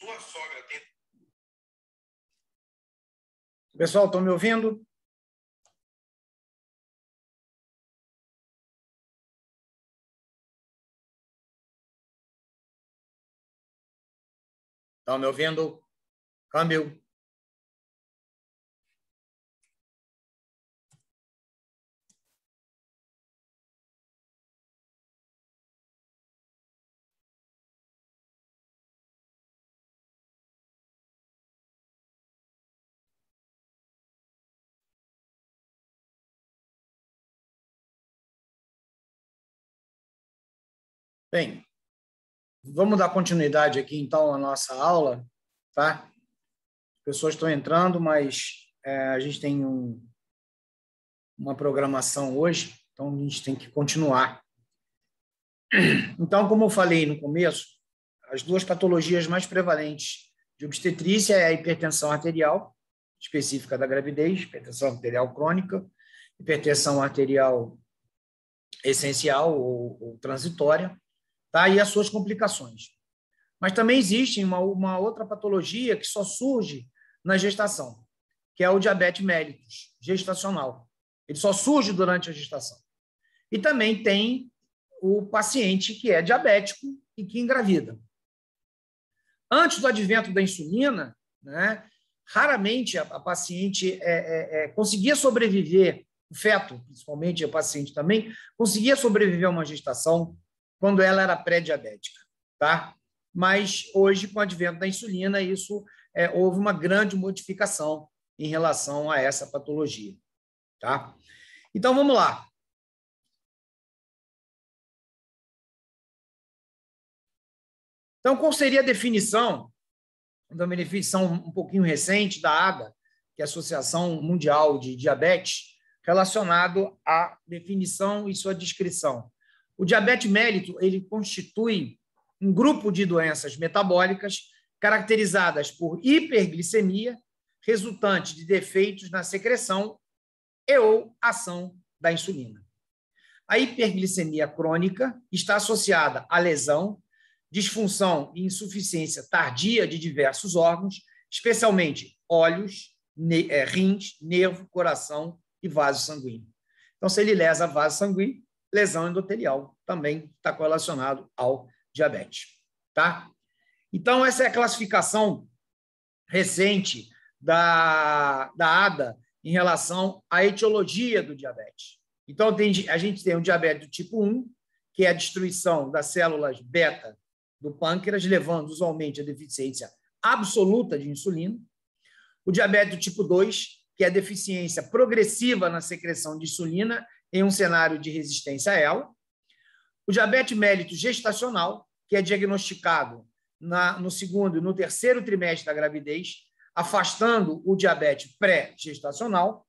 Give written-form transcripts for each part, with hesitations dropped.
Sua sogra tem... Pessoal, estão me ouvindo? Estão me ouvindo? Câmbio. Bem, vamos dar continuidade aqui, então, à nossa aula, tá? As pessoas estão entrando, mas a gente tem uma programação hoje, então a gente tem que continuar. Então, como eu falei no começo, as duas patologias mais prevalentes de obstetrícia é a hipertensão arterial, específica da gravidez, hipertensão arterial crônica, hipertensão arterial essencial ou transitória, tá? E as suas complicações. Mas também existe uma outra patologia que só surge na gestação, que é o diabetes mellitus gestacional. Ele só surge durante a gestação. E também tem o paciente que é diabético e que engravida. Antes do advento da insulina, né, raramente a paciente conseguia sobreviver, o feto, principalmente a paciente também, conseguia sobreviver a uma gestação quando ela era pré-diabética, tá? Mas hoje, com o advento da insulina, houve uma grande modificação em relação a essa patologia, tá? Então, vamos lá. Então, qual seria a definição, uma definição um pouquinho recente da ADA, que é a Associação Mundial de Diabetes, relacionado à definição e sua descrição? O diabetes mellitus, ele constitui um grupo de doenças metabólicas caracterizadas por hiperglicemia, resultante de defeitos na secreção ou ação da insulina. A hiperglicemia crônica está associada à lesão, disfunção e insuficiência tardia de diversos órgãos, especialmente olhos, rins, nervo, coração e vaso sanguíneo. Então, se ele lesa vaso sanguíneo, lesão endotelial também está correlacionado ao diabetes, tá? Então, essa é a classificação recente da ADA em relação à etiologia do diabetes. Então, a gente tem o diabetes do tipo 1, que é a destruição das células beta do pâncreas, levando usualmente a deficiência absoluta de insulina. O diabetes do tipo 2, que é a deficiência progressiva na secreção de insulina em um cenário de resistência a ela. O diabetes mellitus gestacional, que é diagnosticado no segundo e no terceiro trimestre da gravidez, afastando o diabetes pré-gestacional.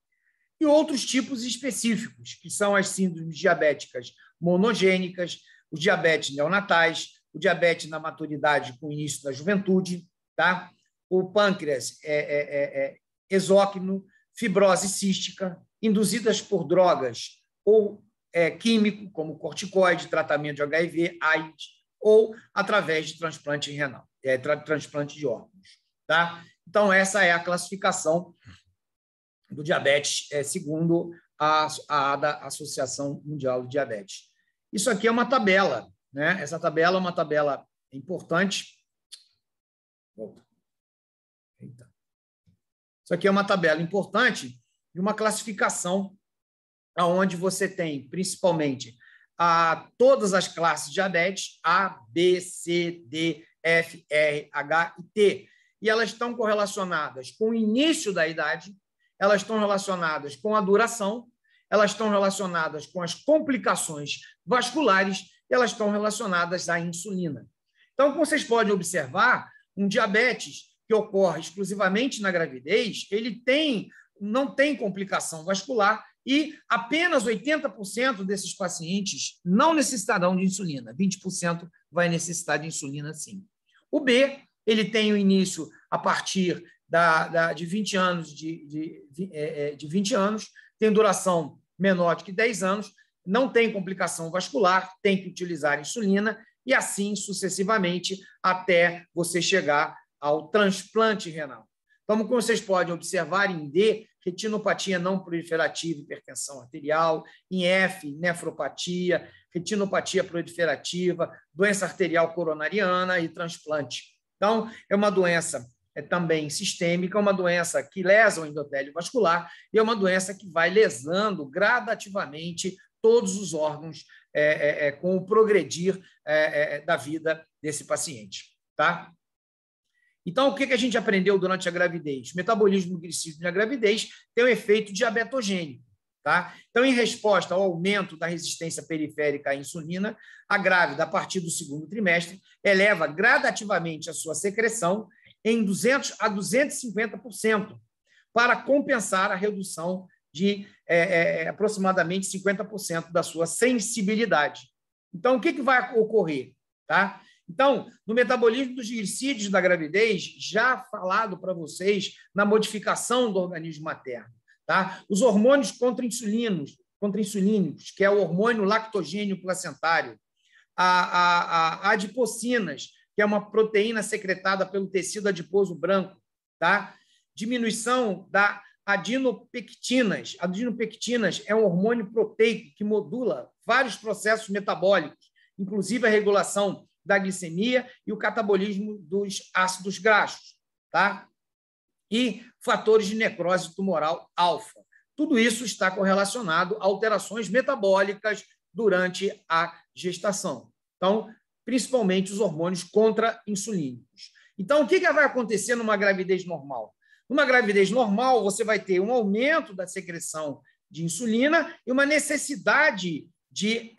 E outros tipos específicos, que são as síndromes diabéticas monogênicas, os diabetes neonatais, o diabetes na maturidade com início da juventude, tá? O pâncreas exócrino, fibrose cística, induzidas por drogas ou químico, como corticoide, tratamento de HIV, AIDS, ou através de transplante renal, transplante de órgãos, tá? Então, essa é a classificação do diabetes, segundo a ADA, Associação Mundial de Diabetes. Isso aqui é uma tabela, né? Essa tabela é uma tabela importante. Isso aqui é uma tabela importante de uma classificação onde você tem, principalmente, todas as classes de diabetes, A, B, C, D, F, R, H e T. E elas estão correlacionadas com o início da idade, elas estão relacionadas com a duração, elas estão relacionadas com as complicações vasculares, e elas estão relacionadas à insulina. Então, como vocês podem observar, um diabetes que ocorre exclusivamente na gravidez, ele não tem complicação vascular e apenas 80% desses pacientes não necessitarão de insulina, 20% vai necessitar de insulina sim. O B, ele tem o início a partir de 20 anos, de 20 anos, tem duração menor de que 10 anos, não tem complicação vascular, tem que utilizar insulina e assim sucessivamente até você chegar ao transplante renal. Então, como vocês podem observar, em D, retinopatia não proliferativa, hipertensão arterial, em F, nefropatia, retinopatia proliferativa, doença arterial coronariana e transplante. Então, é uma doença também sistêmica, uma doença que lesa o endotélio vascular e é uma doença que vai lesando gradativamente todos os órgãos com o progredir da vida desse paciente. Tá? Então, o que a gente aprendeu durante a gravidez? O metabolismo glicídico na gravidez tem um efeito diabetogênico. Tá? Então, em resposta ao aumento da resistência periférica à insulina, a grávida, a partir do segundo trimestre, eleva gradativamente a sua secreção em 200% a 250%, para compensar a redução de aproximadamente 50% da sua sensibilidade. Então, o que vai ocorrer? Tá? Então, no metabolismo dos glicídios da gravidez, já falado para vocês na modificação do organismo materno, tá? Os hormônios contra-insulínicos, que é o hormônio lactogênio placentário, a adipocinas, que é uma proteína secretada pelo tecido adiposo branco, tá? Diminuição da adinopectinas. Adinopectinas é um hormônio proteico que modula vários processos metabólicos, inclusive a regulação da glicemia e o catabolismo dos ácidos graxos, tá? E fatores de necrose tumoral alfa. Tudo isso está correlacionado a alterações metabólicas durante a gestação. Então, principalmente os hormônios contra-insulínicos. Então, o que vai acontecer numa gravidez normal? Numa gravidez normal, você vai ter um aumento da secreção de insulina e uma necessidade de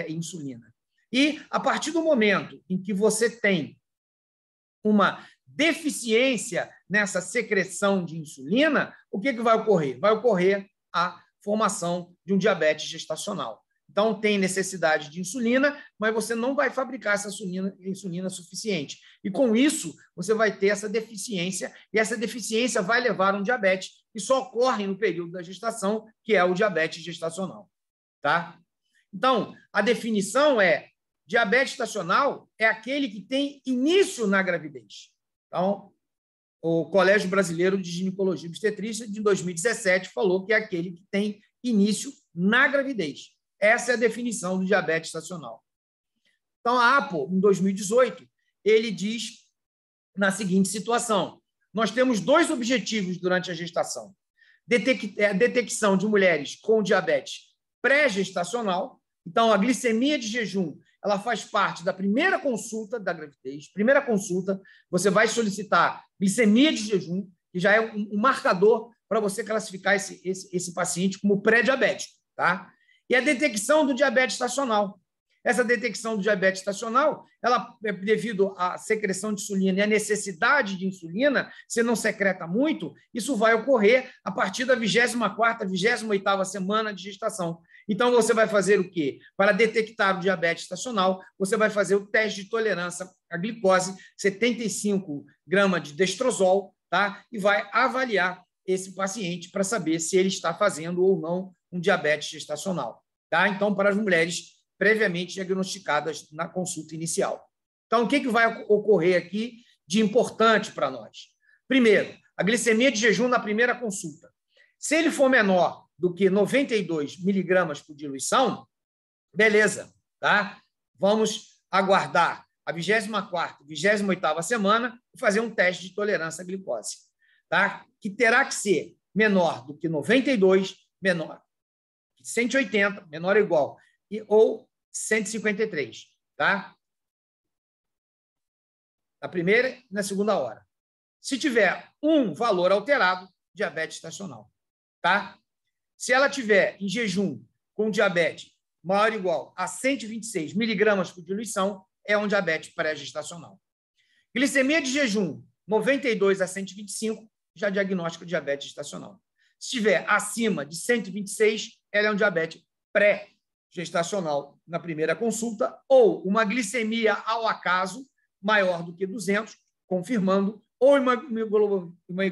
insulina. E, a partir do momento em que você tem uma deficiência nessa secreção de insulina, o que vai ocorrer? Vai ocorrer a formação de um diabetes gestacional. Então, tem necessidade de insulina, mas você não vai fabricar essa insulina suficiente. E, com isso, você vai ter essa deficiência, e essa deficiência vai levar a um diabetes que só ocorre no período da gestação, que é o diabetes gestacional. Tá? Então, a definição é: diabetes gestacional é aquele que tem início na gravidez. Então, o Colégio Brasileiro de Ginecologia e Obstetrícia, de 2017, falou que é aquele que tem início na gravidez. Essa é a definição do diabetes gestacional. Então, a APO, em 2018, ele diz na seguinte situação: nós temos dois objetivos durante a gestação. A detecção de mulheres com diabetes pré-gestacional. Então, a glicemia de jejum, ela faz parte da primeira consulta da gravidez. Primeira consulta, você vai solicitar glicemia de jejum, que já é um marcador para você classificar esse paciente como pré-diabético. Tá? E a detecção do diabetes estacional. Essa detecção do diabetes estacional, ela, devido à secreção de insulina e à necessidade de insulina, se não secreta muito, isso vai ocorrer a partir da 24ª, 28ª semana de gestação. Então, você vai fazer o quê? Para detectar o diabetes estacional, você vai fazer o teste de tolerância à glicose, 75 gramas de destrozol, tá? E vai avaliar esse paciente para saber se ele está fazendo ou não um diabetes gestacional. Tá? Então, para as mulheres previamente diagnosticadas na consulta inicial. Então, o que vai ocorrer aqui de importante para nós? Primeiro, a glicemia de jejum na primeira consulta. Se ele for menor do que 92 miligramas por diluição, beleza, tá? Vamos aguardar a 24ª, 28ª semana e fazer um teste de tolerância à glicose, tá? Que terá que ser menor do que 92, menor 180, menor ou igual, ou 153, tá? Na primeira e na segunda hora. Se tiver um valor alterado, diabetes estacional, tá? Se ela tiver em jejum com diabetes maior ou igual a 126 miligramas por diluição, é um diabetes pré-gestacional. Glicemia de jejum, 92 a 125, já diagnóstico de diabetes gestacional. Se estiver acima de 126, ela é um diabetes pré-gestacional na primeira consulta, ou uma glicemia ao acaso maior do que 200, confirmando, ou uma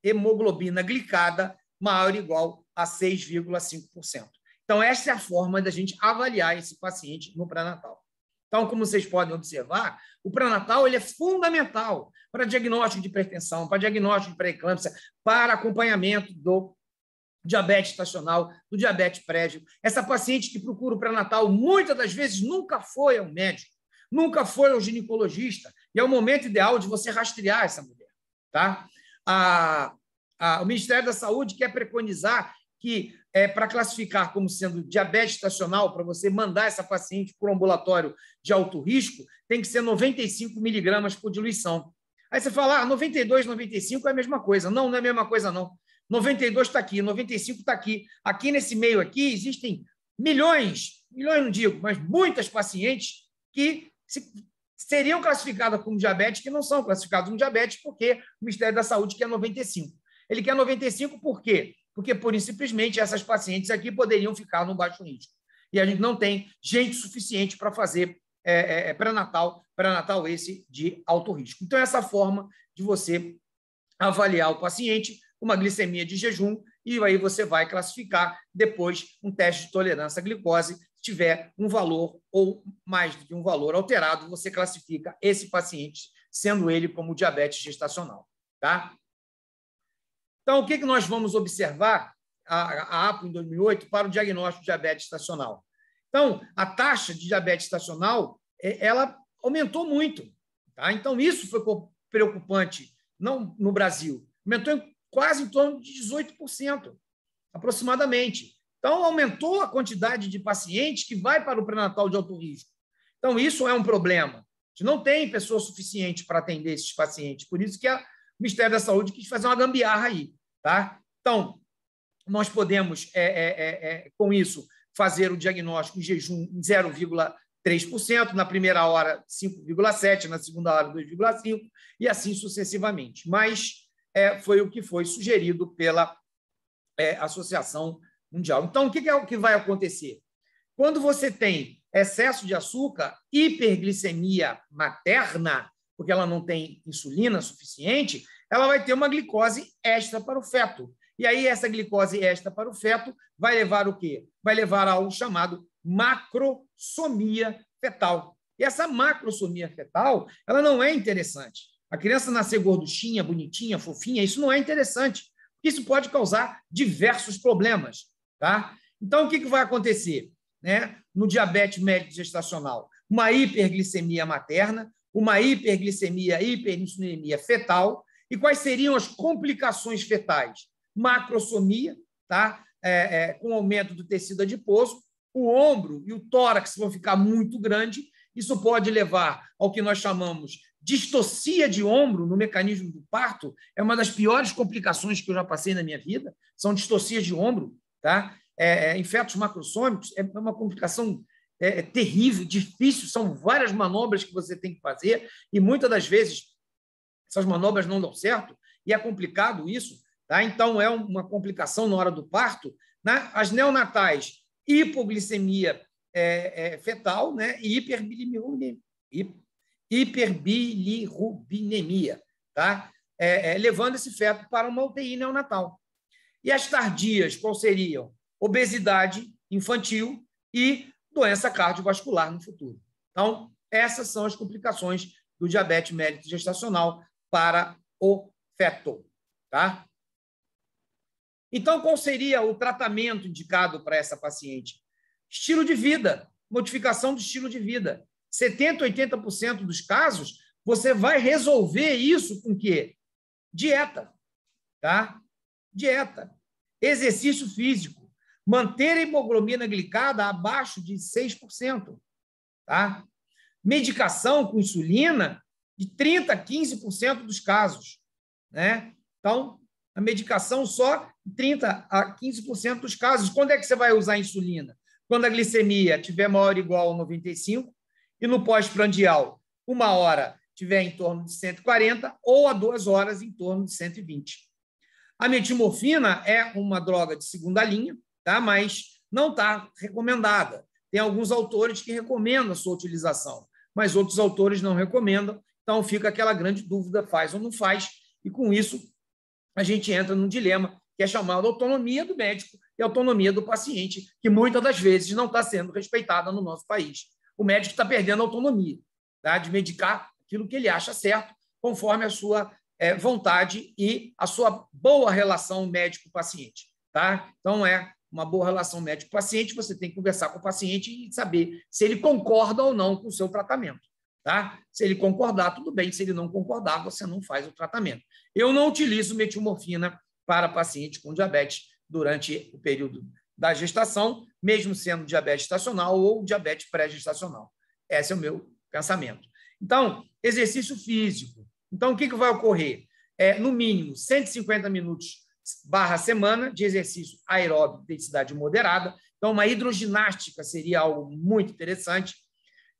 hemoglobina glicada maior ou igual a 6,5%. Então, essa é a forma da gente avaliar esse paciente no pré-natal. Então, como vocês podem observar, o pré-natal ele é fundamental para diagnóstico de hipertensão, para diagnóstico de pré-eclâmpsia, para acompanhamento do diabetes estacional, do diabetes prévio. Essa paciente que procura o pré-natal, muitas das vezes nunca foi ao médico, nunca foi ao ginecologista, e é o momento ideal de você rastrear essa mulher. Tá? O Ministério da Saúde quer preconizar que, para classificar como sendo diabetes estacional, para você mandar essa paciente para o ambulatório de alto risco, tem que ser 95 miligramas por diluição. Aí você fala, 92, 95 é a mesma coisa. Não, não é a mesma coisa, não. 92 está aqui, 95 está aqui. Aqui nesse meio aqui existem milhões não digo, mas muitas pacientes que seriam classificadas como diabetes, que não são classificadas como diabetes, porque o Ministério da Saúde quer 95. Ele quer 95 por quê? Porque, pura e simplesmente, essas pacientes aqui poderiam ficar no baixo risco. E a gente não tem gente suficiente para fazer pré-natal esse de alto risco. Então, essa forma de você avaliar o paciente, uma glicemia de jejum, e aí você vai classificar depois um teste de tolerância à glicose. Se tiver um valor ou mais do que um valor alterado, você classifica esse paciente, sendo ele como diabetes gestacional. Tá? Então, o que nós vamos observar, a APO em 2008, para o diagnóstico de diabetes estacional? Então, a taxa de diabetes estacional ela aumentou muito. Tá? Então, isso foi preocupante não no Brasil. Aumentou quase em torno de 18%, aproximadamente. Então, aumentou a quantidade de pacientes que vai para o pré-natal de alto risco. Então, isso é um problema. A gente não tem pessoa suficiente para atender esses pacientes. Por isso que o Ministério da Saúde quis fazer uma gambiarra aí. Tá? Então, nós podemos, com isso, fazer o diagnóstico em jejum em 0,3%, na primeira hora 5,7%, na segunda hora 2,5%, e assim sucessivamente. Mas foi o que foi sugerido pela Associação Mundial. Então, o que é o que vai acontecer? Quando você tem excesso de açúcar, hiperglicemia materna, porque ela não tem insulina suficiente, ela vai ter uma glicose extra para o feto. E aí, essa glicose extra para o feto vai levar o quê? Vai levar a algo chamado macrosomia fetal. E essa macrosomia fetal, ela não é interessante. A criança nascer gorduchinha, bonitinha, fofinha, isso não é interessante. Isso pode causar diversos problemas. Tá? Então, o que vai acontecer? No diabetes médico gestacional? Uma hiperglicemia materna, uma hiperglicemia, hiperinsulinemia fetal. E quais seriam as complicações fetais? Macrosomia, tá? Com aumento do tecido adiposo, o ombro e o tórax vão ficar muito grandes. Isso pode levar ao que nós chamamos distocia de ombro no mecanismo do parto. É uma das piores complicações que eu já passei na minha vida, são distocias de ombro. Tá? Em fetos macrossômicos, é uma complicação terrível, difícil, são várias manobras que você tem que fazer, e muitas das vezes essas manobras não dão certo, e é complicado isso. Tá? Então, é uma complicação na hora do parto. Né? As neonatais, hipoglicemia fetal, né? E hiperbilirubinemia, tá? Levando esse feto para uma UTI neonatal. E as tardias, qual seriam? Obesidade infantil e doença cardiovascular no futuro. Então, essas são as complicações do diabetes mellitus gestacional para o feto. Tá? Então, qual seria o tratamento indicado para essa paciente? Estilo de vida, modificação do estilo de vida. 70%, 80% dos casos, você vai resolver isso com o quê? Dieta. Tá? Dieta. Exercício físico. manter a hemoglobina glicada abaixo de 6%. Tá? Medicação com insulina de 30% a 15% dos casos. Né? Então, a medicação só em 30% a 15% dos casos. Quando é que você vai usar a insulina? Quando a glicemia estiver maior ou igual a 95 e no pós-prandial, 1 hora tiver em torno de 140 ou a 2 horas em torno de 120. A metilmorfina é uma droga de segunda linha, tá? Mas não está recomendada. Tem alguns autores que recomendam a sua utilização, mas outros autores não recomendam. Então, fica aquela grande dúvida, faz ou não faz. E, com isso, a gente entra num dilema que é chamado autonomia do médico e autonomia do paciente, que muitas das vezes não está sendo respeitada no nosso país. O médico está perdendo a autonomia, tá? De medicar aquilo que ele acha certo, conforme a sua vontade e a sua boa relação médico-paciente. Tá? Então, é uma boa relação médico-paciente, você tem que conversar com o paciente e saber se ele concorda ou não com o seu tratamento. Tá? Se ele concordar, tudo bem. Se ele não concordar, você não faz o tratamento. Eu não utilizo metilmorfina para paciente com diabetes durante o período da gestação, mesmo sendo diabetes estacional ou diabetes pré-gestacional. Esse é o meu pensamento. Então, exercício físico. Então, o que vai ocorrer? No mínimo, 150 minutos / semana de exercício aeróbico de intensidade moderada. Então, uma hidroginástica seria algo muito interessante.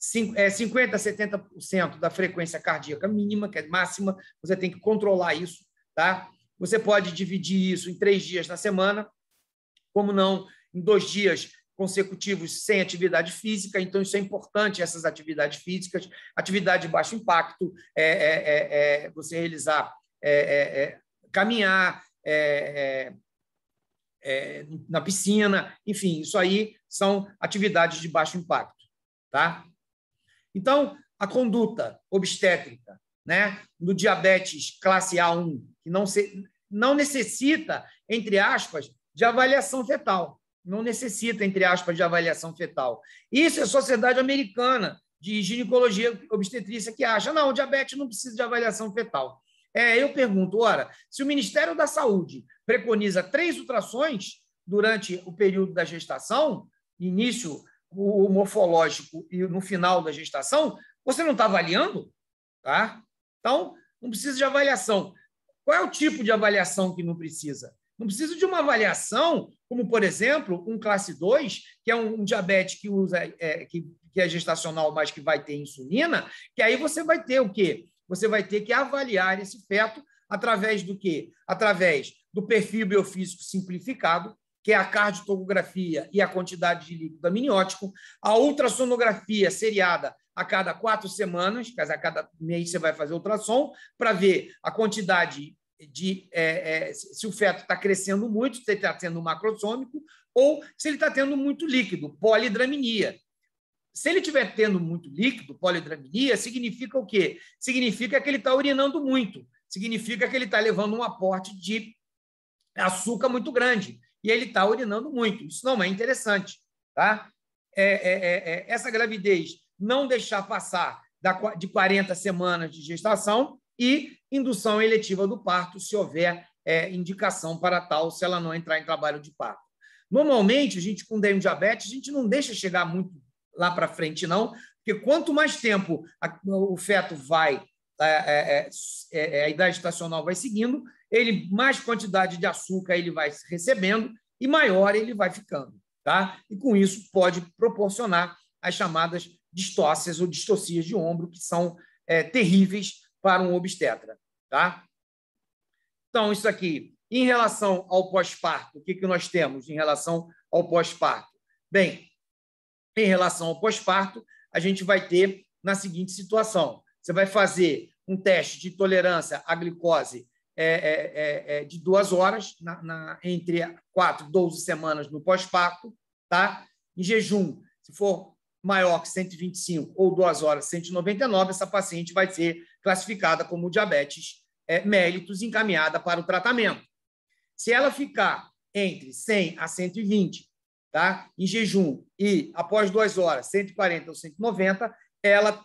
50% a 70% da frequência cardíaca mínima, que é máxima, você tem que controlar isso. Tá? Você pode dividir isso em 3 dias na semana, como não, em 2 dias consecutivos sem atividade física. Então, isso é importante, essas atividades físicas. Atividade de baixo impacto, você realizar, caminhar na piscina, enfim, isso aí são atividades de baixo impacto. Tá? Então, a conduta obstétrica, né, no diabetes classe A1, que não necessita, entre aspas, de avaliação fetal. Não necessita, entre aspas, de avaliação fetal. Isso é a Sociedade Americana de Ginecologia e Obstetrícia que acha, não, o diabetes não precisa de avaliação fetal. Eu pergunto, ora, se o Ministério da Saúde preconiza 3 ultrassons durante o período da gestação, início o morfológico e no final da gestação, você não está avaliando? Tá? Então, não precisa de avaliação. Qual é o tipo de avaliação que não precisa? Não precisa de uma avaliação, como, por exemplo, um classe 2, que é um diabetes que usa, que é gestacional, mas que vai ter insulina, que aí você vai ter o quê? Você vai ter que avaliar esse feto através do quê? Através do perfil biofísico simplificado, que é a cardiotocografia e a quantidade de líquido amniótico, a ultrassonografia seriada a cada 4 semanas, a cada mês você vai fazer ultrassom, para ver a quantidade se o feto está crescendo muito, se ele está tendo um macrosômico, ou se ele está tendo muito líquido, polidramia. Se ele estiver tendo muito líquido, polidramia, significa o quê? Significa que ele está urinando muito, significa que ele está levando um aporte de açúcar muito grande, e ele está urinando muito. Isso não é interessante. Tá? Essa gravidez não deixar passar de 40 semanas de gestação e indução eletiva do parto, se houver indicação para tal, se ela não entrar em trabalho de parto. Normalmente, a gente com diabetes, a gente não deixa chegar muito lá para frente, não, porque quanto mais tempo o feto vai, a idade gestacional vai seguindo, mais quantidade de açúcar ele vai recebendo e maior ele vai ficando. Tá? E, com isso, pode proporcionar as chamadas distócias ou distocias de ombro, que são terríveis para um obstetra. Tá? Então, isso aqui. Em relação ao pós-parto, o que nós temos em relação ao pós-parto? Bem, em relação ao pós-parto, a gente vai ter na seguinte situação. Você vai fazer um teste de tolerância à glicose de 2 horas, entre 4 e 12 semanas no pós-parto. Tá? Em jejum, se for maior que 125 ou 2 horas 199, essa paciente vai ser classificada como diabetes mellitus, encaminhada para o tratamento. Se ela ficar entre 100 a 120, tá? Em jejum, e após 2 horas 140 ou 190, ela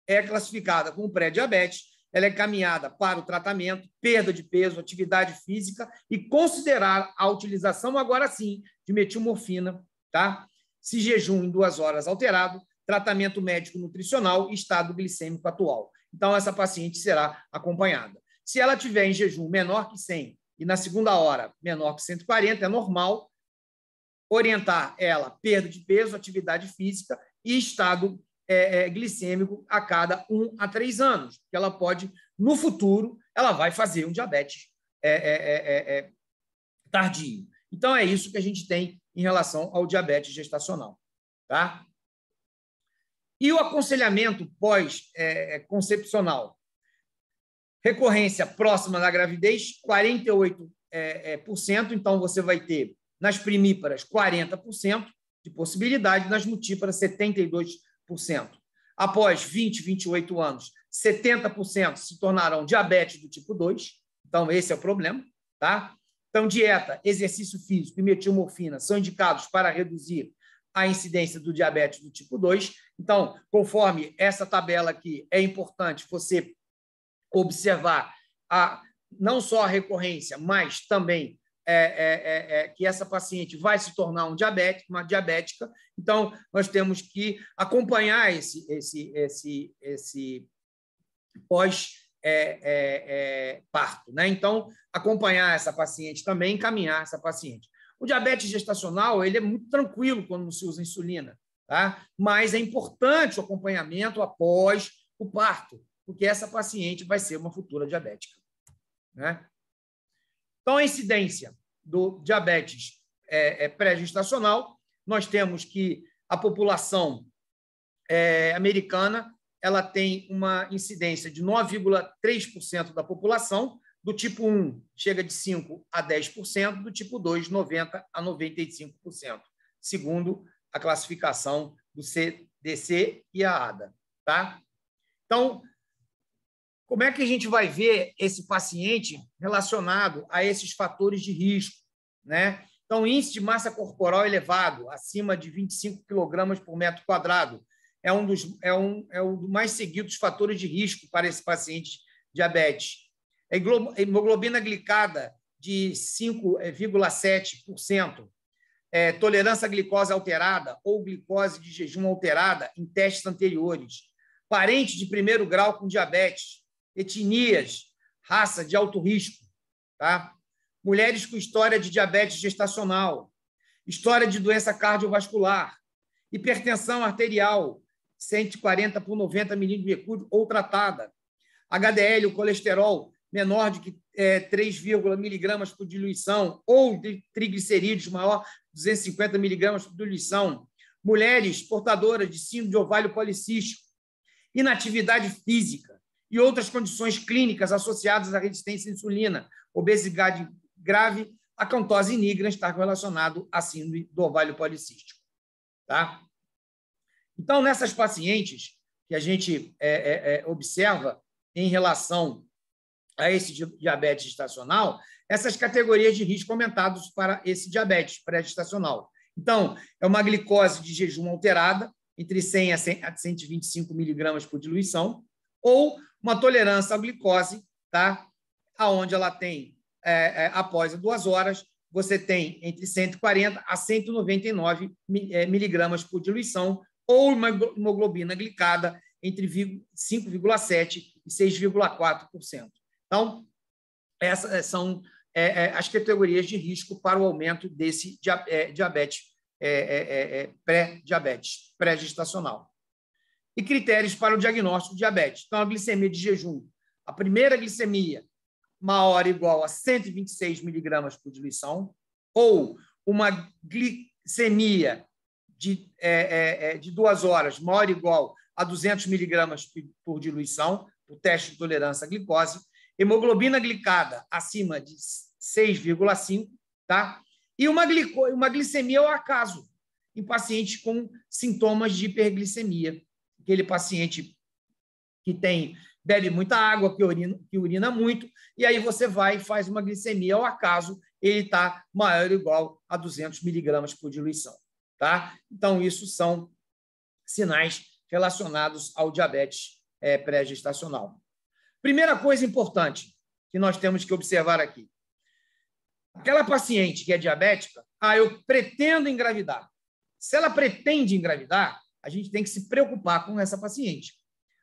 é classificada como pré-diabetes ela é caminhada para o tratamento, perda de peso, atividade física e considerar a utilização, agora sim, de metilmorfina, tá? Se jejum em 2 horas alterado, tratamento médico nutricional e estado glicêmico atual. Então, essa paciente será acompanhada. Se ela tiver em jejum menor que 100 e na segunda hora menor que 140, é normal orientar ela perda de peso, atividade física e estado glicêmico a cada 1 a 3 anos, que ela pode, no futuro, ela vai fazer um diabetes tardio. Então, é isso que a gente tem em relação ao diabetes gestacional. Tá? E o aconselhamento pós-concepcional? Recorrência próxima da gravidez, 48%. Então, você vai ter, nas primíparas, 40% de possibilidade, nas multíparas, 72%. Após 20, 28 anos, 70% se tornarão diabetes do tipo 2. Então, esse é o problema. Tá? Então, dieta, exercício físico e metilmorfina são indicados para reduzir a incidência do diabetes do tipo 2. Então, conforme essa tabela aqui, é importante você observar não só a recorrência, mas também que essa paciente vai se tornar uma diabética. Então, nós temos que acompanhar esse pós-parto, né? Então, acompanhar essa paciente também, encaminhar essa paciente. O diabetes gestacional ele é muito tranquilo quando não se usa insulina, tá? Mas é importante o acompanhamento após o parto, porque essa paciente vai ser uma futura diabética, né? Então, a incidência do diabetes pré-gestacional, nós temos que a população americana ela tem uma incidência de 9,3% da população, do tipo 1 chega de 5% a 10%, do tipo 2, 90% a 95%, segundo a classificação do CDC e a ADA. Tá? Então, como é que a gente vai ver esse paciente relacionado a esses fatores de risco, né? Então, índice de massa corporal elevado, acima de 25 kg por metro quadrado, é um dos mais seguidos fatores de risco para esse paciente diabetes. Hemoglobina glicada de 5,7%, tolerância à glicose alterada ou glicose de jejum alterada em testes anteriores, parente de primeiro grau com diabetes, etnias, raça de alto risco, tá? Mulheres com história de diabetes gestacional, história de doença cardiovascular, hipertensão arterial, 140 por 90 milímetros de mercúrio ou tratada, HDL, o colesterol menor de 3, miligramas por diluição ou de triglicerídeos maior 250 miligramas por diluição, mulheres portadoras de síndrome de ovário policístico, inatividade física e outras condições clínicas associadas à resistência à insulina, obesidade grave, a acantose nigra está relacionado à síndrome do ovário policístico. Tá? Então, nessas pacientes que a gente observa em relação a esse diabetes gestacional, essas categorias de risco aumentadas para esse diabetes pré-gestacional. Então, é uma glicose de jejum alterada, entre 100 a 125 miligramas por diluição, ou uma tolerância à glicose, tá? Onde ela tem, após 2 horas, você tem entre 140 a 199 miligramas por diluição, ou uma hemoglobina glicada entre 5,7% e 6,4%. Então, essas são as categorias de risco para o aumento desse diabetes pré-diabetes, pré-gestacional. E critérios para o diagnóstico de diabetes. Então, a glicemia de jejum. A primeira glicemia maior ou igual a 126 miligramas por diluição, ou uma glicemia de 2 horas maior ou igual a 200 miligramas por diluição, por teste de tolerância à glicose, hemoglobina glicada acima de 6,5, tá? E uma glicemia ao acaso, em pacientes com sintomas de hiperglicemia. Aquele paciente que bebe muita água, que urina muito, e aí você vai e faz uma glicemia ao acaso, ele está maior ou igual a 200 miligramas por diluição. Tá? Então, isso são sinais relacionados ao diabetes pré-gestacional. Primeira coisa importante que nós temos que observar aqui. Aquela paciente que é diabética, eu pretendo engravidar. Se ela pretende engravidar, a gente tem que se preocupar com essa paciente.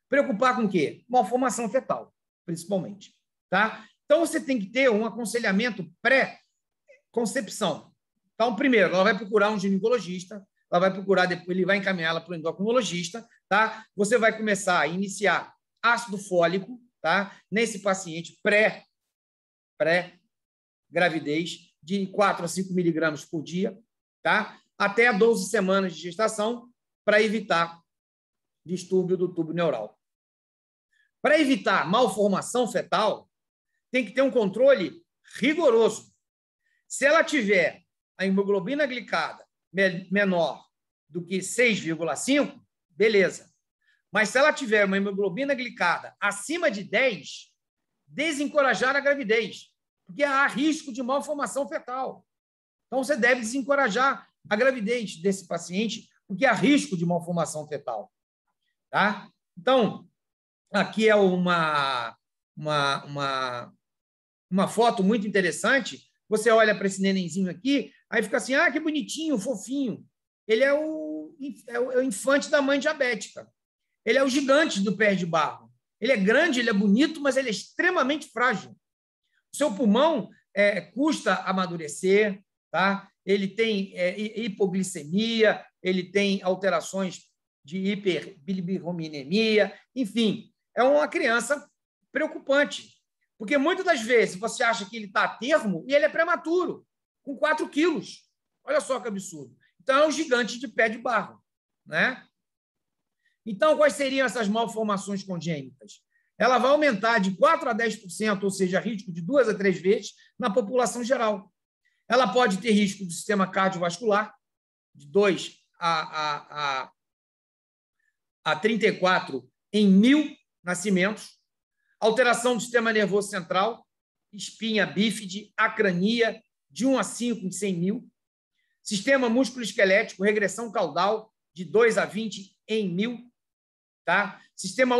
Preocupar com o quê? Malformação fetal, principalmente. Tá? Então, você tem que ter um aconselhamento pré-concepção. Então, primeiro, ela vai procurar um ginecologista, ela vai procurar, depois ele vai encaminhá-la para o endocrinologista, tá? Você vai começar a iniciar ácido fólico, tá? Nesse paciente pré-gravidez, de 4 a 5 miligramas por dia, tá? Até 12 semanas de gestação, para evitar distúrbio do tubo neural. Para evitar malformação fetal, tem que ter um controle rigoroso. Se ela tiver a hemoglobina glicada menor do que 6,5, beleza. Mas se ela tiver uma hemoglobina glicada acima de 10, desencorajar a gravidez, porque há risco de malformação fetal. Então, você deve desencorajar a gravidez desse paciente, porque há risco de malformação fetal. Tá? Então, aqui é uma foto muito interessante. Você olha para esse nenenzinho aqui, aí fica assim, que bonitinho, fofinho. Ele é o infante da mãe diabética. Ele é o gigante do pé de barro. Ele é grande, ele é bonito, mas ele é extremamente frágil. O seu pulmão custa amadurecer, tá? Ele tem hipoglicemia, ele tem alterações de hiperbilirubinemia, enfim, é uma criança preocupante. Porque muitas das vezes você acha que ele está a termo e ele é prematuro, com 4 quilos. Olha só que absurdo. Então, é um gigante de pé de barro, né? Então, quais seriam essas malformações congênitas? Ela vai aumentar de 4 a 10%, ou seja, risco de 2 a 3 vezes, na população geral. Ela pode ter risco do sistema cardiovascular, de 2 a 34 em 1.000 nascimentos, alteração do sistema nervoso central, espinha bífide, acrania, de 1 a 5 em 100.000, sistema músculo-esquelético, regressão caudal, de 2 a 20 em 1.000, tá? Sistema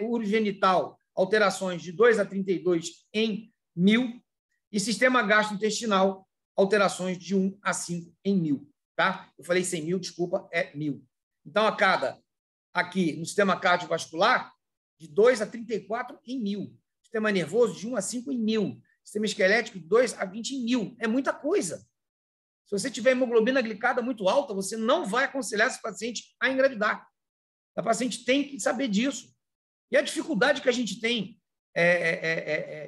urogenital, alterações de 2 a 32 em 1.000, e sistema gastrointestinal, alterações de 1 a 5 em 1.000. Tá? Eu falei 100.000, desculpa, é 1.000. Então, aqui no sistema cardiovascular, de 2 a 34 em 1.000. Sistema nervoso, de 1 a 5 em 1.000. Sistema esquelético, de 2 a 20 em 1.000. É muita coisa. Se você tiver hemoglobina glicada muito alta, você não vai aconselhar esse paciente a engravidar. A paciente tem que saber disso. E a dificuldade que a gente tem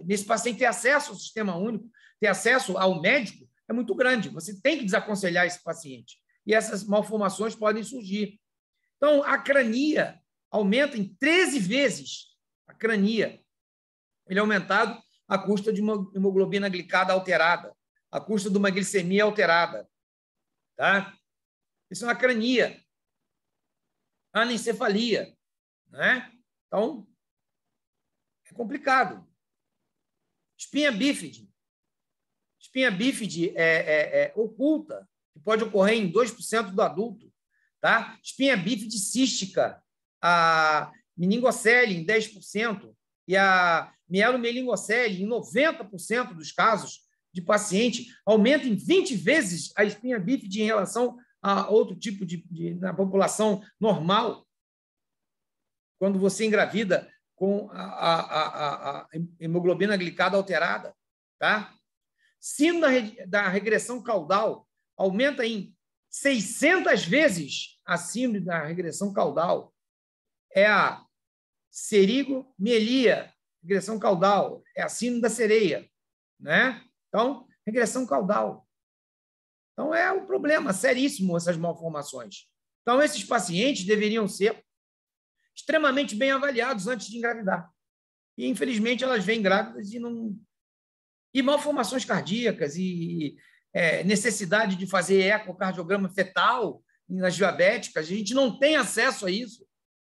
nesse paciente ter acesso ao sistema único, ter acesso ao médico, é muito grande. Você tem que desaconselhar esse paciente. E essas malformações podem surgir. Então, a acrania aumenta em 13 vezes. A acrania. Ele é aumentado à custa de uma hemoglobina glicada alterada, à custa de uma glicemia alterada. Tá? Isso é uma acrania. Anencefalia. Né? Então, é complicado. Espinha bífide. Espinha bífide oculta, que pode ocorrer em 2% do adulto. Tá? Espinha bífide cística, a meningocele em 10% e a mielomeningocele em 90% dos casos de paciente, aumenta em 20 vezes a espinha bífide em relação a outro tipo na população normal. Quando você engravida com a hemoglobina glicada alterada. Tá? Síndrome da regressão caudal aumenta em 600 vezes a síndrome da regressão caudal. É a serigomelia, regressão caudal, é a síndrome da sereia. Né? Então, regressão caudal. Então, é um problema seríssimo essas malformações. Então, esses pacientes deveriam ser extremamente bem avaliados antes de engravidar. E, infelizmente, elas vêm grávidas e não... E malformações cardíacas e necessidade de fazer ecocardiograma fetal nas diabéticas, a gente não tem acesso a isso.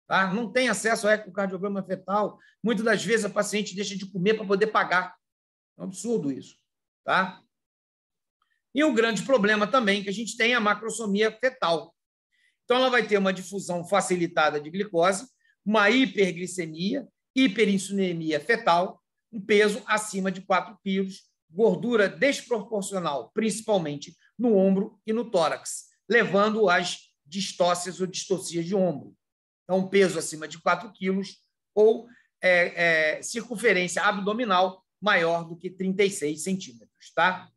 Tá? Não tem acesso ao ecocardiograma fetal. Muitas das vezes a paciente deixa de comer para poder pagar. É um absurdo isso. Tá? E o grande problema também que a gente tem é a macrosomia fetal. Então, ela vai ter uma difusão facilitada de glicose, uma hiperglicemia hiperinsulinemia fetal, um peso acima de 4 quilos, gordura desproporcional, principalmente no ombro e no tórax, levando às distócias ou distocias de ombro. Então, peso acima de 4 quilos ou circunferência abdominal maior do que 36 centímetros. Tá?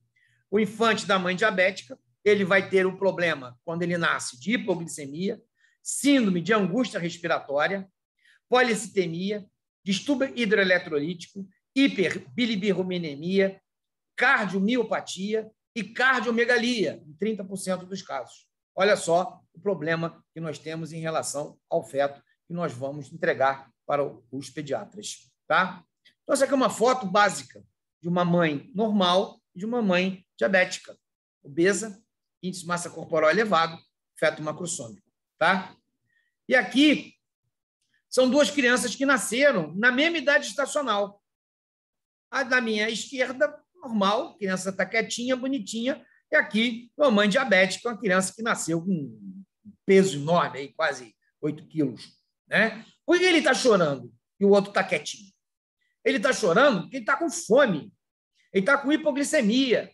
O infante da mãe diabética, ele vai ter um problema quando ele nasce de hipoglicemia, síndrome de angústia respiratória, policitemia, distúrbio hidroeletrolítico, hiperbilirubinemia, cardiomiopatia e cardiomegalia, em 30% dos casos. Olha só o problema que nós temos em relação ao feto que nós vamos entregar para os pediatras. Tá? Então, essa aqui é uma foto básica de uma mãe normal e de uma mãe diabética, obesa, índice de massa corporal elevado, feto macrossômico. Tá? E aqui são duas crianças que nasceram na mesma idade gestacional. A da minha esquerda, normal, a criança está quietinha, bonitinha, e aqui uma mãe diabética, uma criança que nasceu com um peso enorme, aí, quase 8 quilos. Né? Por que ele está chorando e o outro está quietinho? Ele está chorando porque ele está com fome, ele está com hipoglicemia.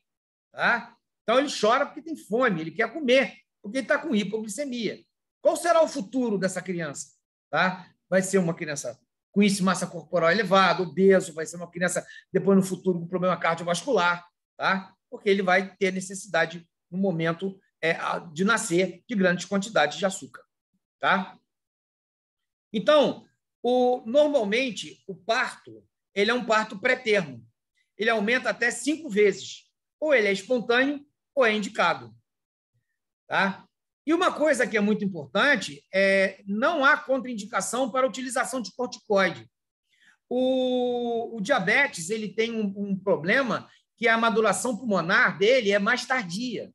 Tá? Então, ele chora porque tem fome, ele quer comer, porque ele está com hipoglicemia. Qual será o futuro dessa criança? Tá? Vai ser uma criança com índice de massa corporal elevado, obeso, vai ser uma criança, depois no futuro, com problema cardiovascular, tá? Porque ele vai ter necessidade, no momento de nascer, de grandes quantidades de açúcar. Tá? Então, normalmente, o parto ele é um parto pré-termo. Ele aumenta até 5 vezes. Ou ele é espontâneo, ou é indicado. Tá? E uma coisa que é muito importante não há contraindicação para a utilização de corticoide. O diabetes ele tem um problema que a maduração pulmonar dele é mais tardia.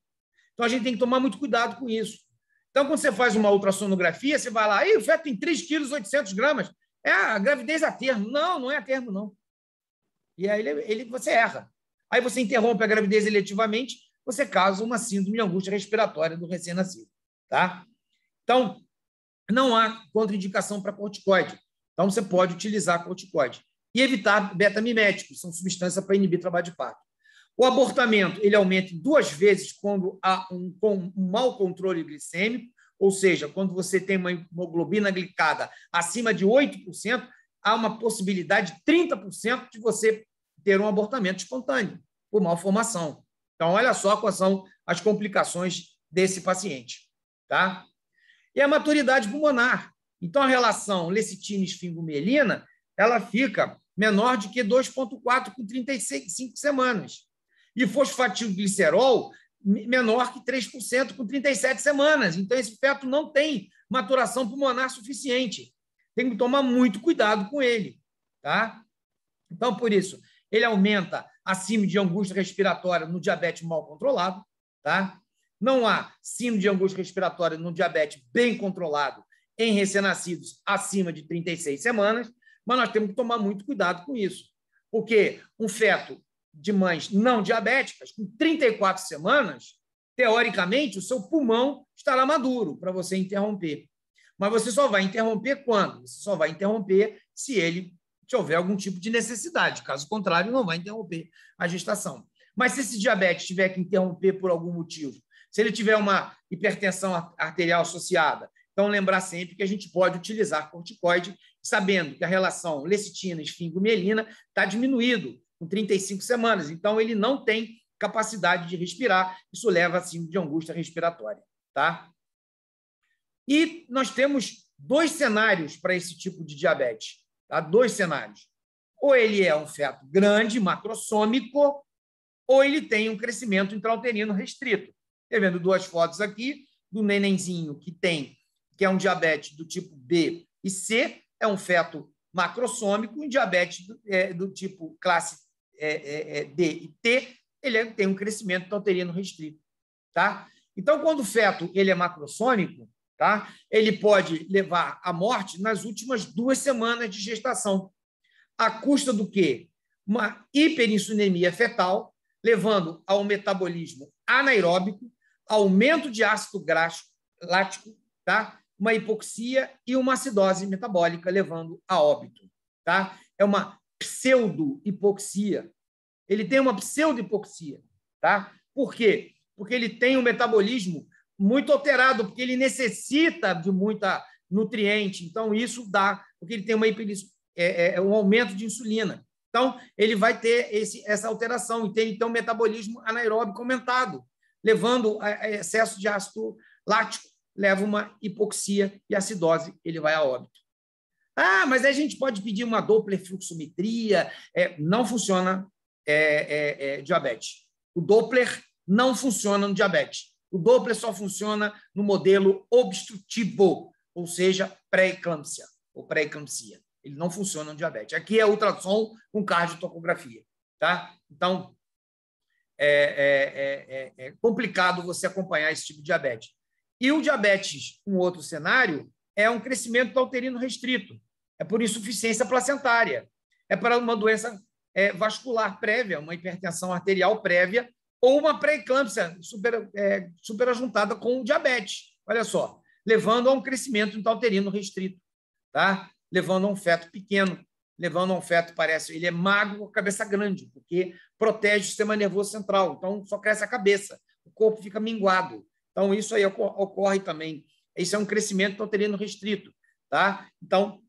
Então, a gente tem que tomar muito cuidado com isso. Então, quando você faz uma ultrassonografia, você vai lá, o feto tem 3,8 kg, é a gravidez a termo. Não, não é a termo, não. E aí você erra. Aí você interrompe a gravidez eletivamente, você causa uma síndrome de angústia respiratória do recém-nascido. Tá? Então, não há contraindicação para corticoide. Então, você pode utilizar corticoide. E evitar beta-miméticos, são substâncias para inibir trabalho de parto. O abortamento ele aumenta 2 vezes quando há um mau controle glicêmico, ou seja, quando você tem uma hemoglobina glicada acima de 8%, há uma possibilidade de 30% de você ter um abortamento espontâneo, por malformação. Então, olha só quais são as complicações desse paciente. Tá? E a maturidade pulmonar. Então, a relação lecitina-esfingomielina ela fica menor de que 2,4 com 35 semanas. E fosfatidilglicerol menor que 3% com 37 semanas. Então, esse feto não tem maturação pulmonar suficiente. Tem que tomar muito cuidado com ele. Tá? Então, por isso, ele aumenta a síndrome de angústia respiratória no diabetes mal controlado. Tá? Não há síndrome de angústia respiratória no diabetes bem controlado em recém-nascidos acima de 36 semanas, mas nós temos que tomar muito cuidado com isso, porque um feto de mães não diabéticas, com 34 semanas, teoricamente, o seu pulmão estará maduro para você interromper. Mas você só vai interromper quando? Você só vai interromper se ele tiver algum tipo de necessidade. Caso contrário, não vai interromper a gestação. Mas se esse diabetes tiver que interromper por algum motivo, se ele tiver uma hipertensão arterial associada, então lembrar sempre que a gente pode utilizar corticoide, sabendo que a relação lecitina-esfingomielina está diminuído com 35 semanas. Então, ele não tem capacidade de respirar. Isso leva a síndrome de angústia respiratória. Tá? E nós temos 2 cenários para esse tipo de diabetes. Tá? 2 cenários. Ou ele é um feto grande, macrossômico, ou ele tem um crescimento intrauterino restrito. Estou vendo 2 fotos aqui do nenenzinho que é um diabetes do tipo B e C, é um feto macrossômico, e diabetes do tipo classe D e T, ele tem um crescimento intrauterino restrito. Tá? Então, quando o feto ele é macrossômico, tá? Ele pode levar à morte nas últimas 2 semanas de gestação. À custa do quê? Uma hiperinsulinemia fetal, levando ao metabolismo anaeróbico, aumento de ácido graxo lático, tá? Uma hipoxia e uma acidose metabólica, levando a óbito. tá? É uma pseudo-hipoxia. Ele tem uma pseudo-hipoxia, tá? Por quê? Porque ele tem um metabolismo muito alterado, porque ele necessita de muita nutriente. Então, isso dá, porque ele tem um aumento de insulina. Então, ele vai ter essa alteração e tem, então, um metabolismo anaeróbico aumentado, levando a excesso de ácido lático, leva uma hipoxia e acidose, ele vai a óbito. Ah, mas a gente pode pedir uma Doppler fluxometria. Não funciona diabetes. O Doppler não funciona no diabetes. O Doppler só funciona no modelo obstrutivo, ou seja, pré-eclâmpsia ou pré-eclâmpsia. Ele não funciona no diabetes. Aqui é ultrassom com cardiotocografia, tá? Então, é complicado você acompanhar esse tipo de diabetes. E o diabetes, um outro cenário, é um crescimento uterino restrito. É por insuficiência placentária. É para uma doença vascular prévia, uma hipertensão arterial prévia ou uma pré-eclâmpsia superajuntada com o diabetes. Olha só, levando a um crescimento intrauterino restrito, tá? Levando a um feto pequeno, levando a um feto, ele é magro com a cabeça grande, porque protege o sistema nervoso central. Então, só cresce a cabeça, o corpo fica minguado. Então, isso aí ocorre também. Isso é um crescimento intrauterino restrito, tá? Então,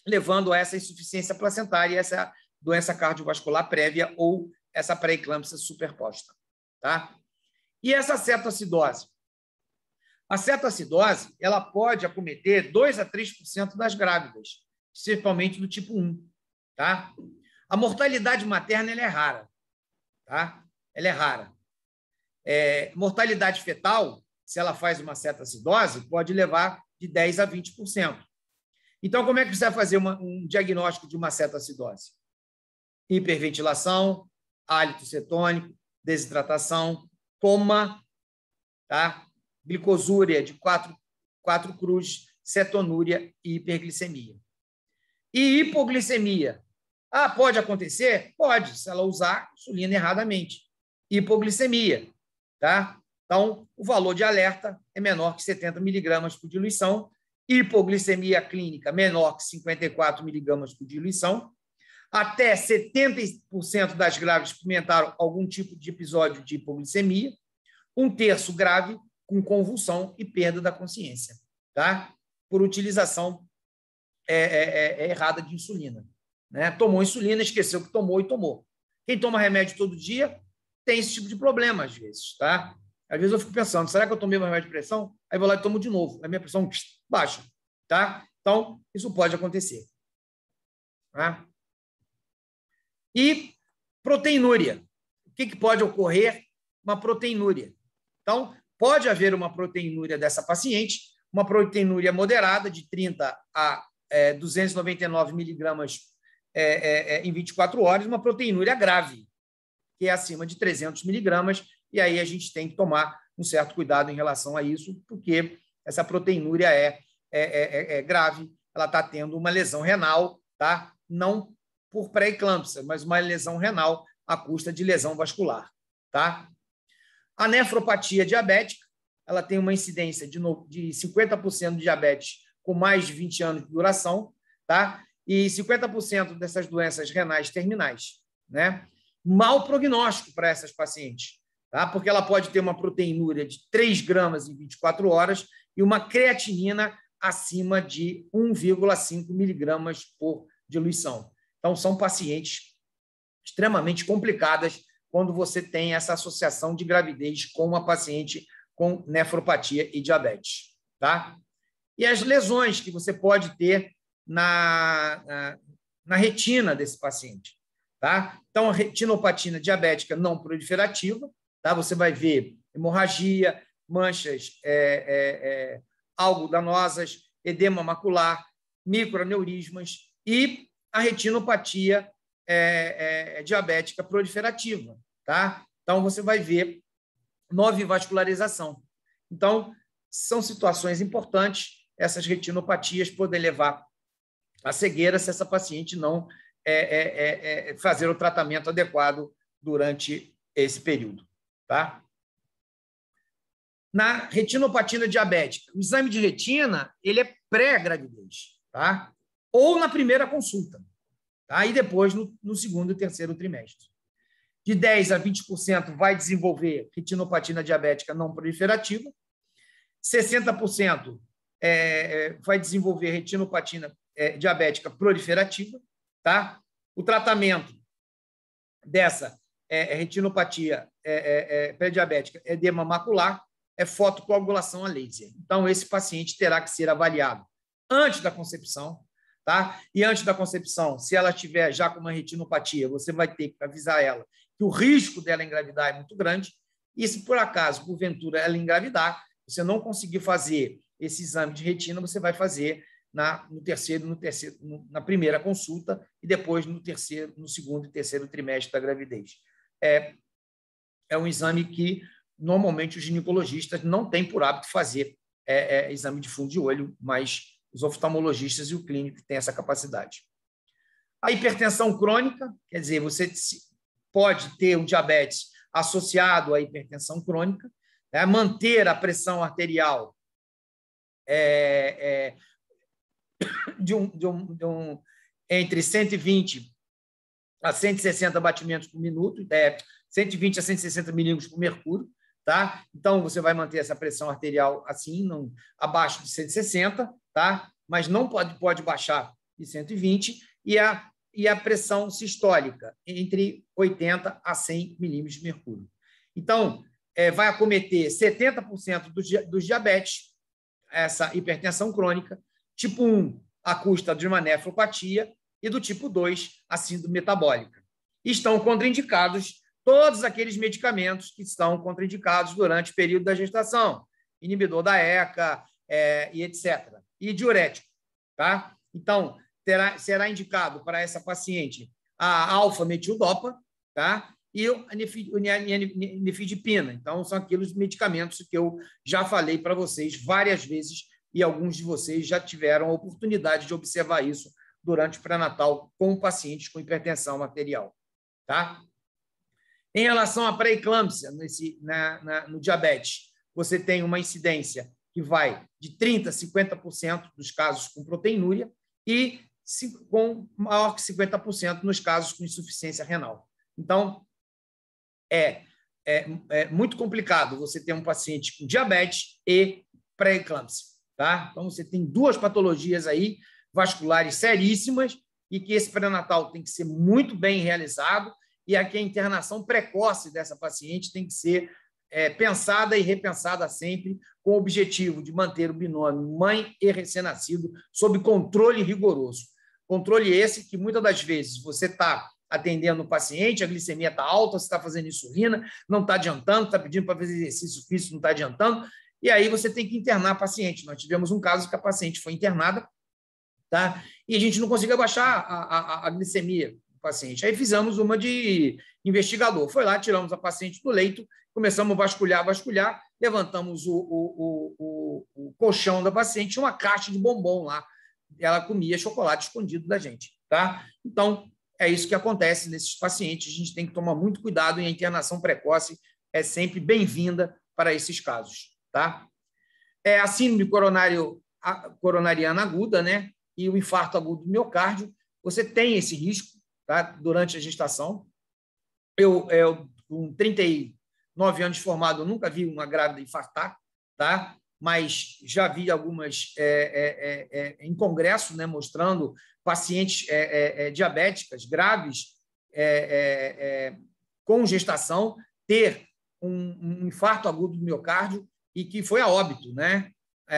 levando a essa insuficiência placentária e essa doença cardiovascular prévia ou essa pré-eclâmpsia superposta, tá? E essa cetoacidose? A cetoacidose, ela pode acometer 2 a 3% das grávidas, principalmente do tipo 1, tá? A mortalidade materna ela é rara, tá? Ela é rara. Mortalidade fetal, se ela faz uma cetoacidose, pode levar de 10 a 20%. Então, como é que você vai fazer um diagnóstico de uma cetoacidose? Hiperventilação, hálito cetônico, desidratação, coma, tá? Glicosúria de 4 cruzes, cetonúria e hiperglicemia. E hipoglicemia? Pode acontecer? Pode, se ela usar insulina erradamente. Hipoglicemia, tá? Então, o valor de alerta é menor que 70 miligramas por diluição. Hipoglicemia clínica menor que 54 miligramas por diluição. Até 70% das grávidas experimentaram algum tipo de episódio de hipoglicemia. 1/3 grave com convulsão e perda da consciência, tá? Por utilização errada de insulina, né? Tomou insulina, esqueceu que tomou e tomou. Quem toma remédio todo dia tem esse tipo de problema às vezes, tá? Às vezes eu fico pensando, será que eu tomei um remédio de pressão? Aí vou lá e tomo de novo. A minha pressão baixa, tá? Então, isso pode acontecer. Tá? E proteinúria. O que pode ocorrer? Uma proteinúria. Então, pode haver uma proteinúria dessa paciente, uma proteinúria moderada de 30 a 299 miligramas em 24 horas, uma proteinúria grave, que é acima de 300 miligramas, e aí a gente tem que tomar um certo cuidado em relação a isso, porque essa proteinúria é grave, ela está tendo uma lesão renal, tá? Não por pré-eclâmpsia, mas uma lesão renal à custa de lesão vascular, tá? A nefropatia diabética, ela tem uma incidência de 50% de diabetes com mais de 20 anos de duração, tá? E 50% dessas doenças renais terminais, né? Mau prognóstico para essas pacientes, tá? Porque ela pode ter uma proteinúria de 3 gramas em 24 horas e uma creatinina acima de 1,5 miligramas por diluição. Então, são pacientes extremamente complicadas quando você tem essa associação de gravidez com uma paciente com nefropatia e diabetes, tá? E as lesões que você pode ter na retina desse paciente, tá? Então, a retinopatia diabética não proliferativa, tá? Você vai ver hemorragia, manchas algodanosas, edema macular, microaneurismas e a retinopatia diabética proliferativa, tá? Então, você vai ver novovascularização. Então, são situações importantes. Essas retinopatias podem levar à cegueira se essa paciente não fazer o tratamento adequado durante esse período, tá? Na retinopatia diabética, o exame de retina ele é pré-gravidez, tá? Ou na primeira consulta, tá? E depois no segundo e terceiro trimestre. De 10% a 20% vai desenvolver retinopatia diabética não proliferativa, 60% vai desenvolver retinopatia diabética proliferativa, tá? O tratamento dessa retinopatia pré-diabética, edema macular, é fotocoagulação a laser. Então, esse paciente terá que ser avaliado antes da concepção, tá? E antes da concepção, se ela estiver já com uma retinopatia, você vai ter que avisar ela que o risco dela engravidar é muito grande, e se por acaso, porventura, ela engravidar, você não conseguir fazer esse exame de retina, você vai fazer na primeira consulta e depois no segundo e terceiro trimestre da gravidez. É um exame que, normalmente, os ginecologistas não têm por hábito fazer exame de fundo de olho, mas os oftalmologistas e o clínico têm essa capacidade. A hipertensão crônica, quer dizer, você pode ter um diabetes associado à hipertensão crônica, né? Manter a pressão arterial entre 120 a 160 batimentos por minuto, 120 a 160 milímetros por mercúrio, tá? Então, você vai manter essa pressão arterial assim, não, abaixo de 160, tá? Mas não pode baixar de 120, e a pressão sistólica entre 80 a 100 milímetros de mercúrio. Então, vai acometer 70% dos diabetes, essa hipertensão crônica, tipo 1, a custa de uma nefropatia, e do tipo 2, a síndrome metabólica. Estão contraindicados todos aqueles medicamentos que estão contraindicados durante o período da gestação, inibidor da ECA, e etc. E diurético, tá? Então, será indicado para essa paciente a alfa-metildopa, tá? E a nifedipina. Então, são aqueles medicamentos que eu já falei para vocês várias vezes, e alguns de vocês já tiveram a oportunidade de observar isso durante o pré-natal com pacientes com hipertensão arterial, tá? Em relação à pré-eclâmpsia no diabetes, você tem uma incidência que vai de 30% a 50% dos casos com proteinúria e com maior que 50% nos casos com insuficiência renal. Então, é muito complicado você ter um paciente com diabetes e pré-eclâmpsia, tá? Então, você tem duas patologias aí vasculares seríssimas e que esse pré-natal tem que ser muito bem realizado, e aqui a internação precoce dessa paciente tem que ser pensada e repensada sempre com o objetivo de manter o binômio mãe e recém-nascido sob controle rigoroso. Controle esse que, muitas das vezes, você está atendendo o paciente, a glicemia está alta, você está fazendo insulina, não está adiantando, está pedindo para fazer exercício físico, não está adiantando, e aí você tem que internar a paciente. Nós tivemos um caso que a paciente foi internada, tá? E a gente não conseguia baixar a glicemia do paciente. Aí fizemos uma de investigador. Foi lá, tiramos a paciente do leito, começamos a vasculhar, levantamos o colchão da paciente, tinha uma caixa de bombom lá. Ela comia chocolate escondido da gente, tá? Então, é isso que acontece nesses pacientes. A gente tem que tomar muito cuidado, e a internação precoce é sempre bem-vinda para esses casos, tá? A síndrome coronariana aguda, né? E o infarto agudo do miocárdio, você tem esse risco, tá? Durante a gestação. Eu com 39 anos de formado, eu nunca vi uma grávida infartar, tá? Mas já vi algumas em congresso, né, mostrando pacientes diabéticas graves com gestação ter um infarto agudo do miocárdio e que foi a óbito, né?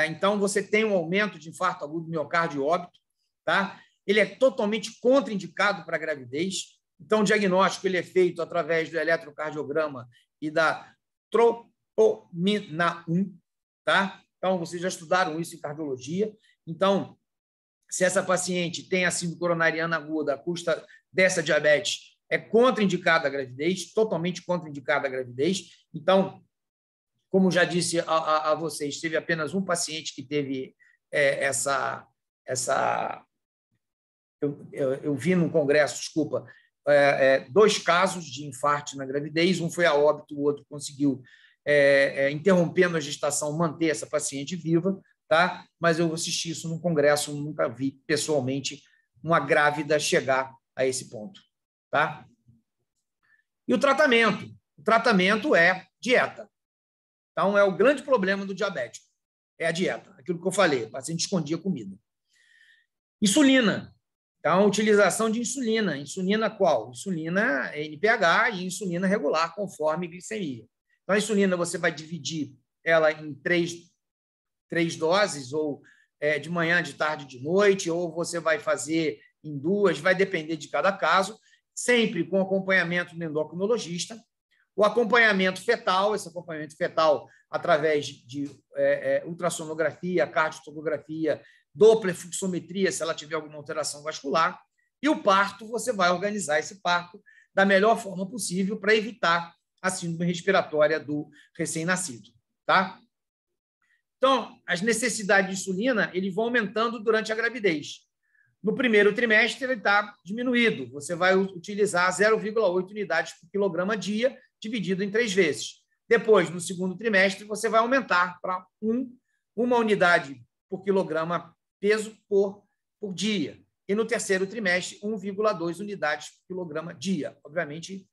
Então, você tem um aumento de infarto agudo do miocárdio e óbito, tá? Ele é totalmente contraindicado para a gravidez. Então, o diagnóstico ele é feito através do eletrocardiograma e da troponina 1, tá? Então, vocês já estudaram isso em cardiologia. Então, se essa paciente tem a síndrome coronariana aguda, a custa dessa diabetes é contraindicada a gravidez, totalmente contraindicada a gravidez. Então, como já disse a vocês, teve apenas um paciente que teve eu vi num congresso, desculpa, 2 casos de infarto na gravidez, um foi a óbito, o outro conseguiu, interrompendo a gestação, manter essa paciente viva, tá? Mas eu assisti isso num congresso, nunca vi pessoalmente uma grávida chegar a esse ponto. Tá? E o tratamento? O tratamento é dieta. Então, é o grande problema do diabético. É a dieta. Aquilo que eu falei, o paciente escondia comida. Insulina. Então, a utilização de insulina. Insulina qual? Insulina NPH e insulina regular, conforme glicemia. Então, a insulina você vai dividir ela em três doses, ou de manhã, de tarde, de noite, ou você vai fazer em duas, vai depender de cada caso, sempre com acompanhamento do endocrinologista. O acompanhamento fetal, esse acompanhamento fetal através de ultrassonografia, cardiotocografia, Doppler, fluxometria, se ela tiver alguma alteração vascular. E o parto, você vai organizar esse parto da melhor forma possível para evitar a síndrome respiratória do recém-nascido. Tá? Então, as necessidades de insulina eles vão aumentando durante a gravidez. No primeiro trimestre, ele está diminuído. Você vai utilizar 0,8 unidades por quilograma dia, dividido em 3 vezes. Depois, no segundo trimestre, você vai aumentar para uma unidade por quilograma peso por dia. E no terceiro trimestre, 1,2 unidades por quilograma dia. Obviamente,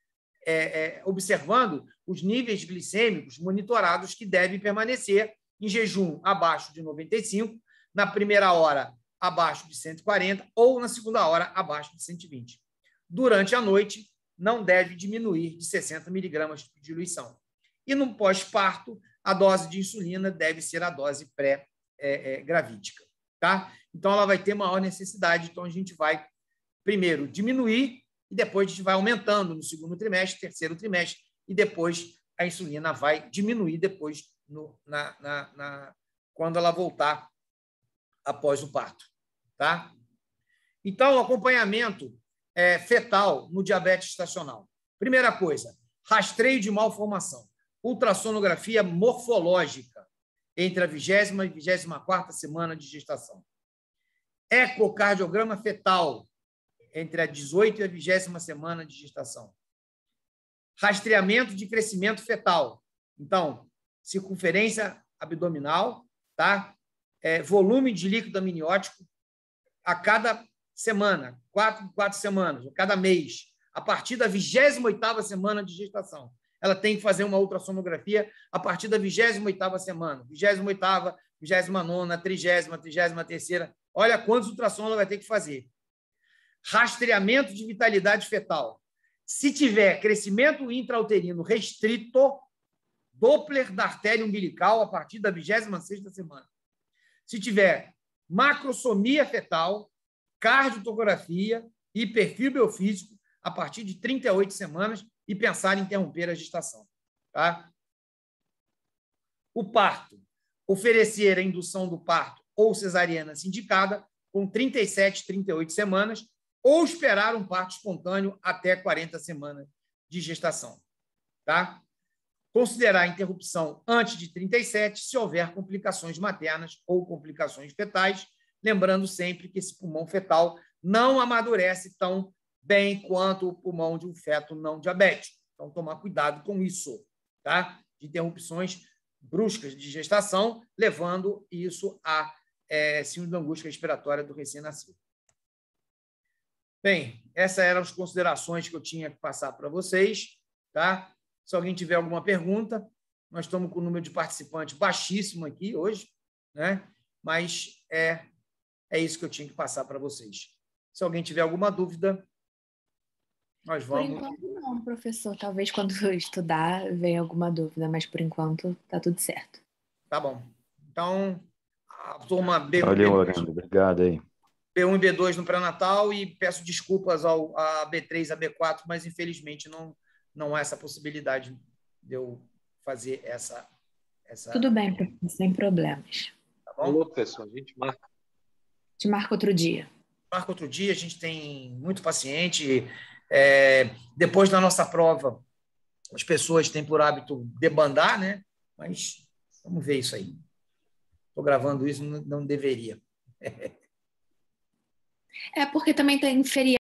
observando os níveis glicêmicos monitorados que devem permanecer em jejum abaixo de 95, na primeira hora abaixo de 140 ou na segunda hora abaixo de 120. Durante a noite, não deve diminuir de 60 miligramas de diluição. E no pós-parto, a dose de insulina deve ser a dose pré-gravídica. Tá? Então, ela vai ter maior necessidade. Então, a gente vai primeiro diminuir e depois a gente vai aumentando no segundo trimestre, terceiro trimestre, e depois a insulina vai diminuir depois quando ela voltar após o parto. Tá? Então, o acompanhamento fetal no diabetes estacional. Primeira coisa, rastreio de malformação, ultrassonografia morfológica entre a 20ª e 24ª semana de gestação. Ecocardiograma fetal entre a 18ª e a 20ª semana de gestação. Rastreamento de crescimento fetal. Então, circunferência abdominal, tá? Volume de líquido amniótico a cada semana, 4 semanas, a cada mês, a partir da 28ª semana de gestação. Ela tem que fazer uma ultrassonografia a partir da 28ª semana, 28ª, 29ª, 30ª, 33ª. Olha quantos ultrassons ela vai ter que fazer. Rastreamento de vitalidade fetal. Se tiver crescimento intrauterino restrito, Doppler da artéria umbilical a partir da 26ª semana. Se tiver macrosomia fetal, cardiotocografia e perfil biofísico a partir de 38 semanas e pensar em interromper a gestação. Tá? O parto. Oferecer a indução do parto ou cesariana indicada com 37, 38 semanas ou esperar um parto espontâneo até 40 semanas de gestação. Tá? Considerar a interrupção antes de 37 se houver complicações maternas ou complicações fetais, lembrando sempre que esse pulmão fetal não amadurece tão bem quanto o pulmão de um feto não diabético. Então, tomar cuidado com isso, tá? De interrupções bruscas de gestação, levando isso a síndrome da angústia respiratória do recém-nascido. Bem, essas eram as considerações que eu tinha que passar para vocês, tá? Se alguém tiver alguma pergunta, nós estamos com o número de participantes baixíssimo aqui hoje, né? Mas é isso que eu tinha que passar para vocês. Se alguém tiver alguma dúvida, nós vamos... Por enquanto não, professor. Talvez quando eu estudar venha alguma dúvida, mas por enquanto está tudo certo. Tá bom. Então, a turma B1 Valeu, Orlando. Obrigado aí. B1 e B2 no pré-natal e peço desculpas a B3 e a B4, mas infelizmente não há essa possibilidade de eu fazer essa... Tudo bem, professor, sem problemas. Tá bom? Alô, professor, a gente marca. Te marca outro dia. Marca outro dia, a gente tem muito paciente. Depois da nossa prova, as pessoas têm por hábito debandar, né? Mas vamos ver isso aí. Estou gravando isso, não deveria. Porque também tem feriado.